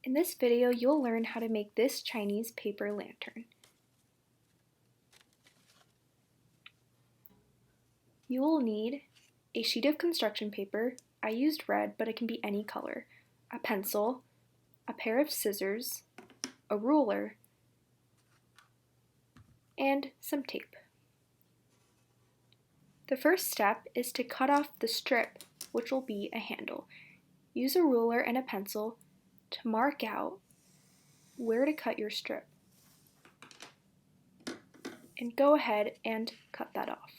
In this video, you'll learn how to make this Chinese paper lantern. You will need a sheet of construction paper. I used red, but it can be any color, a pencil, a pair of scissors, a ruler, and some tape. The first step is to cut off the strip, which will be a handle. Use a ruler and a pencil to mark out where to cut your strip. And go ahead and cut that off.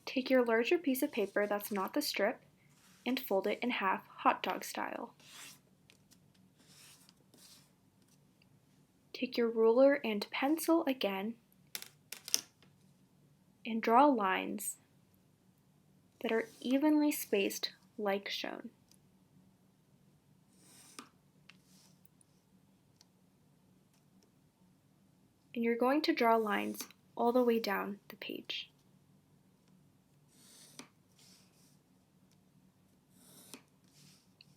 Take your larger piece of paper that's not the strip and fold it in half hot dog style. Take your ruler and pencil again and draw lines that are evenly spaced like shown. And you're going to draw lines all the way down the page.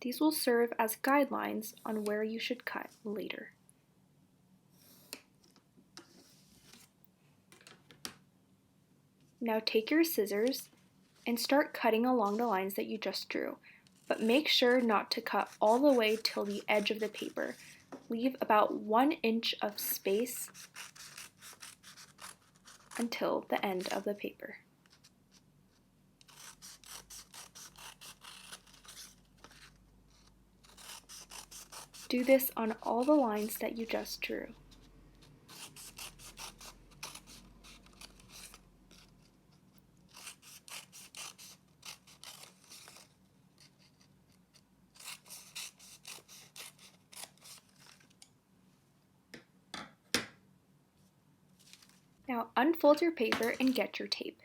These will serve as guidelines on where you should cut later. Now take your scissors and start cutting along the lines that you just drew, but make sure not to cut all the way till the edge of the paper. Leave about 1 inch of space until the end of the paper. Do this on all the lines that you just drew. Now unfold your paper and get your tape.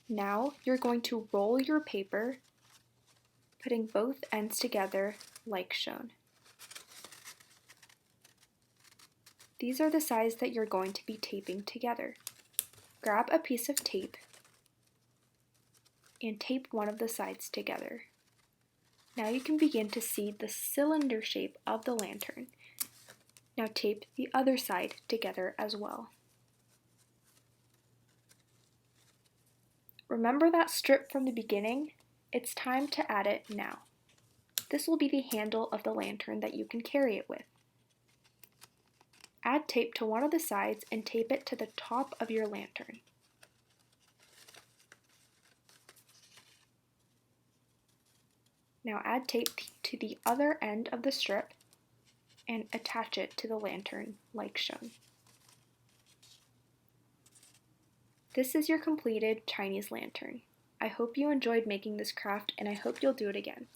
Now you're going to roll your paper, putting both ends together like shown. These are the sides that you're going to be taping together. Grab a piece of tape and tape one of the sides together. Now you can begin to see the cylinder shape of the lantern. Now tape the other side together as well. Remember that strip from the beginning? It's time to add it now. This will be the handle of the lantern that you can carry it with. Add tape to one of the sides and tape it to the top of your lantern. Now add tape to the other end of the strip and attach it to the lantern like shown. This is your completed Chinese lantern. I hope you enjoyed making this craft and I hope you'll do it again.